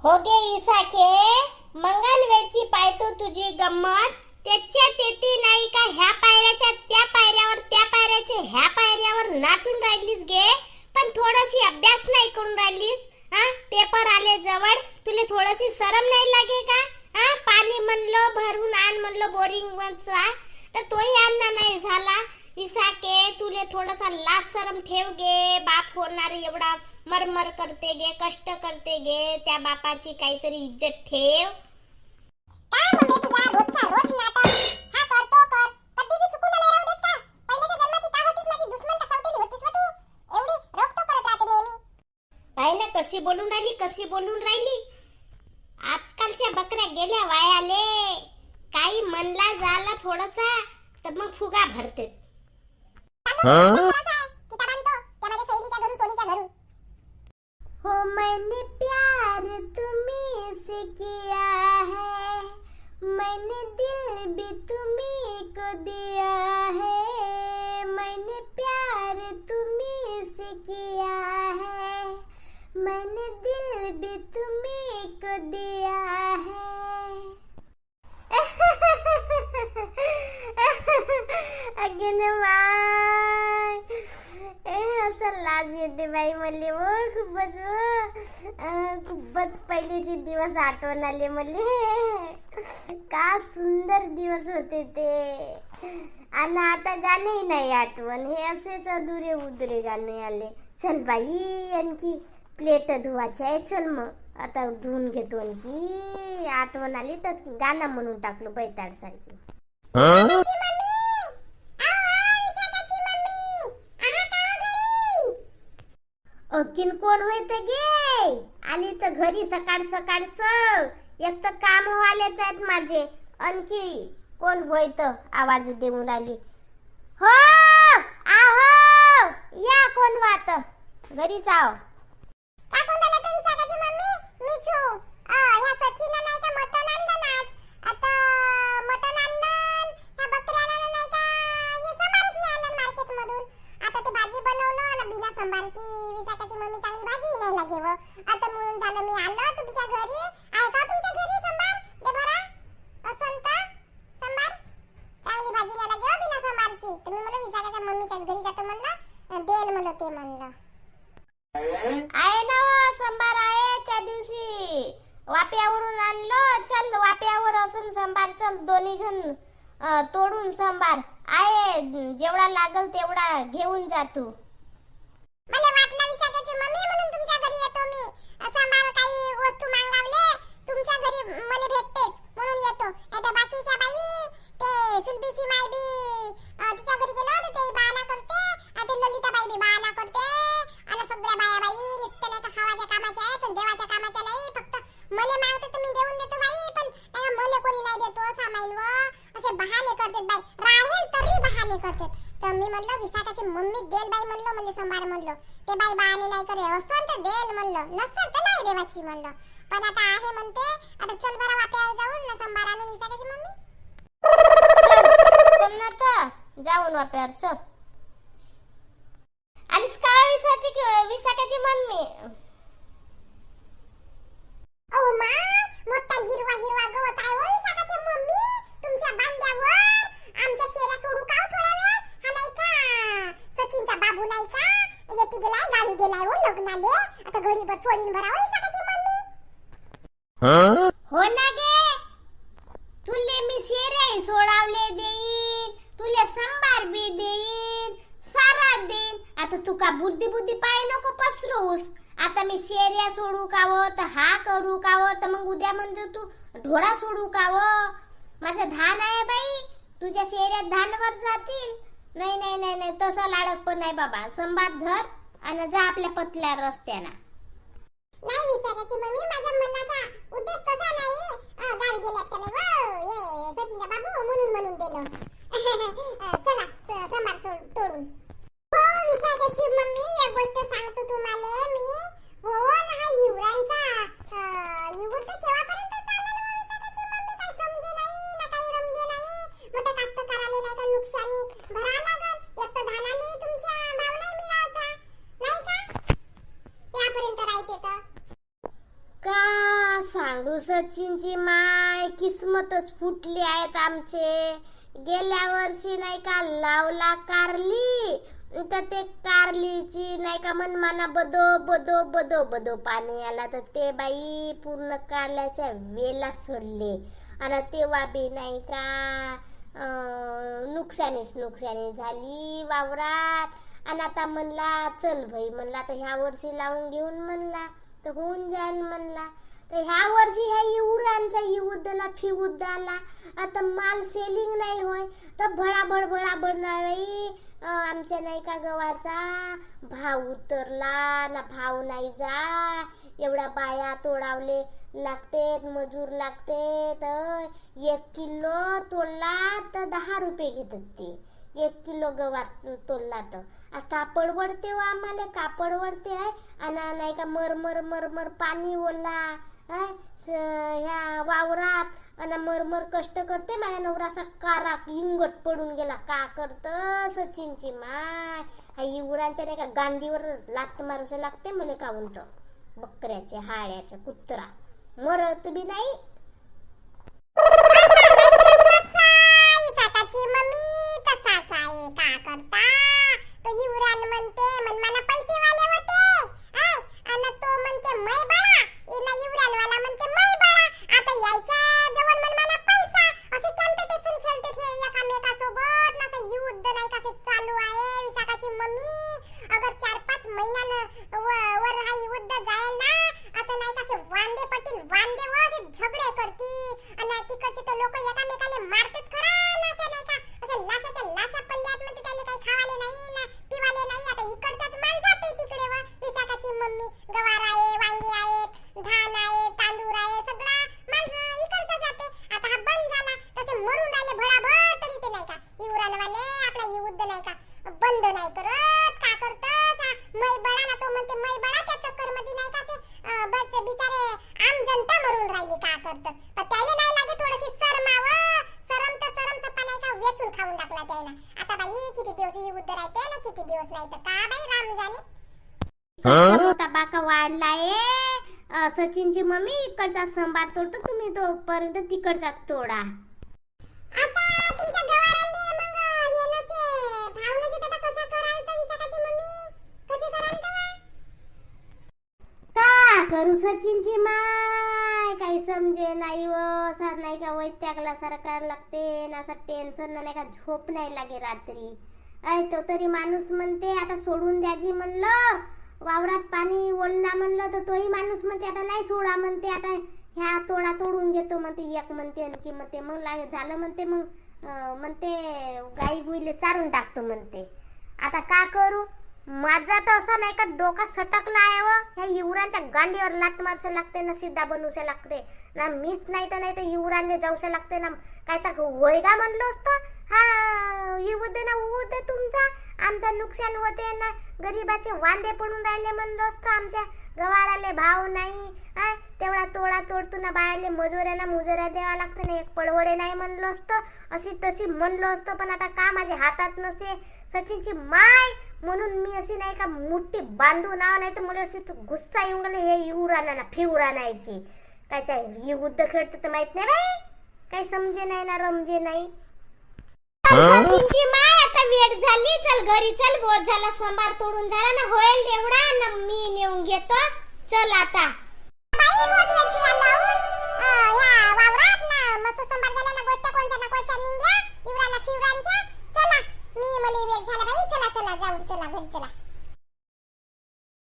हो गे इसाके, मंगलवेळची पायतो तुझी गंमत. त्याच्यात येते नाही का ह्या पायऱ्याच्या त्या पायऱ्यावर, त्या पायऱ्याचे ह्या पायऱ्यावर नाचून राहिलीस गे. पण थोडीशी अभ्यास नाही करून राहिलीस. पेपर आले जवळ, तुला थोडीशी शरम नाही लागे का? पाणी म्हणलं भरून आण, म्हणलं बोरिंग वरचा, तर तोही आणणं नाही झाला. इसाके, तुले थोडासा लाज शरम ठेव गे. बाप होणार एवढा मरमर करते गे, कष्ट करते गे, त्या बापाची काहीतरी इज्जत ठेव. काय मम्मी तुझा रोजचा रोज नाटक हा करतो कर. कधी बी सुकून नाही राहू देत का? पहिल्याच्या जन्माची का होतीस, माझी दुश्मन का सावतेली होतीस व तू? एवढी रोकटोक करत राहते नेहमी. पाय ना कशी बोलून राहिली, कशी बोलून राहिली. आजकालच्या बकऱ्या गेल्या वायाले. काही मनला झाला थोडासा तर मग फुगा भरते. हो मैंने प्यार तुम्ही से किया है, मैंने दिल भी तुम्ही को दिया है. मैंने प्यार तुम्ही से किया है, मैंने दिल भी तुम्ही को दिया है. अगेन माय असं लाज येते बाई मले. हो खूपच पहिलेचे दिवस आठवण आले मले. का सुंदर दिवस होते ते. आणि आता गाणेही नाही आठवण. हे असेच अधुरे उदरे गाणे आले. चल बाई आणखी प्लेट धुवायची आहे. चल मग आता धुवून घेतो. आणखी आठवण आली तर गाणं म्हणून टाकलो बैताड सारखी. अखीन कोण होय तर गे. आली तर घरी सकाळ सकाळ एक तर काम व्हायलेच आहेत माझे. आणखी कोण होय तर आवाज देऊन आली. हो आहो या कोण वात घरीच आहो. विशाखाची मम्मी चांगली भाजी नाही लागे व आता म्हणून झालं मी आलो तुमच्या घरी. आहे का तुमच्या घरी संभार दे बरा? असंत संभार चांगली भाजी नाही लागे व बिना संभारची. तर मी म्हणलं विशाखाच्या मम्मीच्याच घरी जातो म्हणलं, देल म्हणलं ते म्हणलं. आहे ना संभार आहे. त्या दिवशी वाप्यावरून आणलं. चल वाप्यावर असून संभार. चल दोन्ही जण तोडून संभार आहे. जेवढा लागल तेवढा घेऊन जा तू. मला वाटलं विशाखाची मम्मी म्हणून तुमच्या घरी येतो मी. संभार काही वस्तू मागवले तुमच्या घरी मला भेटतेच म्हणून येतो. आता बाकीच्या बाई ते सुलबीची माय बी तिच्या घरी गेलो तर ते बाना करते. आता ललिता बाई बी बाना करते. आणि सगळ्या बाया बाई नुसतं नाही का खावाच्या कामाच्या आहेत पण देवाच्या कामाच्या नाही. फक्त मला मागते तर मी देऊन देतो बाई. पण मला कोणी नाही देतो सामाईन व असे बहाणे करतात बाई. राहील तरी बहाणे करतात. तर मी म्हणलं विशाखाची मम्मी देल बाई म्हणलं. मला संभार म्हणलं ते बाई बहाणे नाही करे. असं तर देल म्हणलं, नसं तर नाही देवाची म्हणलं. पण आता आहे म्हणते. आता चल बरं वाट्यावर जाऊन ना संभार आणून विशाखाची मम्मी. चल ना तर जाऊन वाप्यावर चल. आलीच का विशाखाची मम्मी? अहो माय मोठा हिरवा हिरवा गवत आहे ओ विशाखाची मम्मी तुमच्या बांध्यावर. आमच्या शेऱ्या सोडू का थोडा वेळ? हा नाही का सचिनचा बाबू नाही का येती गेलाय गावी गेलाय ओ लग्नाले. आता घडीभर सोडीन भरा ओ विशाखाची मम्मी. हो ना गे. तुले मी शेरे सोडावले देईन, तुले संभार बी देईन, सारा देईन. आता तू का बुद्धी बुद्धी पाय नको पसरूस. आता मी शेऱ्या सोडू काव तर हा करू काव तर मग उद्या म्हणजे तू ढोरा सोडू काव. माझं धान आहे बाई. तुझ्या शेऱ्यात धानवर जातील. नाही नाही नाही नाही तसा लाडक पण नाही बाबा. संभार धर आणि जा आपल्या पतल्या रस्त्याना. नाही विशाखाची मम्मी माझा मनाचा उद्देश तसा नाही. गावी गेल्यात का नाही व ये सचिनचा बाबू म्हणून दिलं. चला संभार तोडून. हो विशाखाची मम्मी एक गोष्ट सांगतो तुम्हाला मी. हो ना हा युवरांचा युवत केव्हापर्यंत चालला व विशाखाची मम्मी? काही समजे नाही ना काही रमजे नाही. मोठे कास्तकाराले नाही का नुकसानी भरा लागल. एक तर धानाले तुमच्या भाव नाही मिळायचा नाही का? यापर्यंत राहते तर का सांगू सचिनची माय किस्मतच फुटली आहेत आमचे. गेल्या वर्षी नाही का लावला कारली, तर ते कारलीची नाही का मनमाना बदो बदो बदो बदो पाणी आला, तर ते बाई पूर्ण कारल्याच्या वेला सोडले. आणि तेव्हा बी नाही का नुकसानी झाली वावरात. आणि आता म्हणला चल भाई, म्हणला आता ह्या वर्षी लावून घेऊन म्हणला तर होऊन जाईल म्हणला. तर ह्या वर्षी ह्या युरांचा युद्ध फिउद्ध आला. आता माल सेलिंग नाही होय, तर भडाभड नाही. आमच्या नाही का गव्हाचा भाव उतरला ना, भाव नाही जा. एवढ्या बाया तोडावले लागतेत, मजूर लागते. तर 1 किलो तोडला तर 10 रुपये घेतात ते. 1 किलो गव्हा तोडला तर कापड वडते व आम्हाला कापड वडते आहे. आणि नाही का मरमर पाणी ओला ह्या वावरात. आणि मरमर कष्ट करते. माझ्या नवराचा कारा इंगट पडून गेला. का करत सचिनची माय. हा युवरांच्या नाही का गांडीवर लात मारूस लागते मला. का म्हणत बकऱ्याचे हाड्याचे कुत्रा मरत बी नाही. विशाखाची मम्मी तसाच आहे. का करता तो युवरान म्हणते मनमाना पैसेवाले होते आणि तो म्हणते मै बळा. इना युवरानवाला म्हणते मै बळा. आता यायच्या जवळ मनमाना पैसा असे कॉम्पिटिशन खेळते हे एकामेकासोबत. ना युद्ध नाही कसे चालू आहे विशाखाची मम्मी. अगर 4-5 महिन्यानं वर हा युद्ध जाईल ना, आता नाही कसे वांदे पडतील. वांदे व झगडे करतील आणि तिकडचे तर लोक एकामेकाला मारतात खरा. ना नाही का असे लासा पल्ल्यात म्हणजे त्याला काही खावाले नाही ना पिवाले नाही. आता इकडचाच माल जाते तिकडे व विशाखाची मम्मी. गवार आहे, वांगी आहेत, धान आहे, तांदूळ आहे, सगळा माल इकडचा जाते. आता हा बंद झाला तसे मरून राहिले भडाभड. तरी ते नाही का युवरानवाले आपला युद्ध नाही का बंद नाही करत. का करतस मै बळा ना, तो म्हणते मै बळा. त्या चक्कर मध्ये नाही का बस बिचारे आम जनता मरून राहिली. का करतस पण त्याला नाही लागे थोडीशी शरमाव. शरम तर शरम सप्पा नाही का वेचून खाऊन टाकला त्याला. आता बाई किती दिवस युद्ध राहते ना, किती दिवस राहते का बाई राम जाणे. मोठा बाका वाढलाय. सचिनची मम्मी इकडचा संभार तोडतो, तुम्ही तोपर्यंत तिकडचा तोडा. आता तुमच्या गवाराले मग हे नसे भाव नसे तर कसा कराल तर विशाखाची मम्मी कसे कराल तेव्हा. का करू सचिनची माय काही समजे नाही व. असा नाही का वैत्यागला सरकार लागते ना, असं टेन्शन नाही का झोप नाही लागे रात्री. तो तरी माणूस म्हणते आता सोडून द्याजी म्हणलं, वावरात पाणी ओलना म्हणलं तर तोही माणूस म्हणते आता नाही सोडा म्हणते. आता ह्या तोडा तोडून घेतो म्हणते. एक म्हणते आणखी म्हणते मग झालं म्हणते. मग म्हणते गाई गुईले चारून टाकतो म्हणते. आता का करू. माझा तर असं नाही का डोका सटकला आहे व. ह्या युवरांच्या गांडीवर लाट मारसे लागते ना, सिद्धा बनवसे लागते ना. मीच नाही तर युवरांना जाऊसे लागते ना. कायचा वैगा म्हणलो असतो. हा युद्ध ना उद तुमचा आमचं नुकसान होते ना. गरीबाचे वांदे पडून राहिले म्हणलो असतो. आमच्या गवाराले भाव नाही. तेवढा तोडा तोडतो ना. बायाले मजुऱ्यांना मुजऱ्या द्यावा लागते ना. एक पडवडे नाही म्हणलो असतो. अशी तशी म्हणलो असतो. पण आता का माझ्या हातात नसे सचिनची माय. म्हणून मी अशी नाही का मुठ्ठी बांधू नाव नाही तर मला अशी गुस्सा येऊन गेले हे युराना फिवरा नाहीची. कायचा युद्ध खेळत तर माहित नाही बाई. काही समजे नाही ना रमजे नाही. सचिनची माय आता वेळ झाली. चल घरी चल. बोध झाला संभार तोडून झाला ना. होईल तेवढा ना मी नेऊन घेतो. चल आता बाई रोज वेची लावून ह्या वावरात ना मस्त संभार झाला ना. गोष्ट कोणचा निघल्या युवराला फिवरांच्या. चला मी मला वेळ झाला बाई. चला जाऊ चला घरी चला.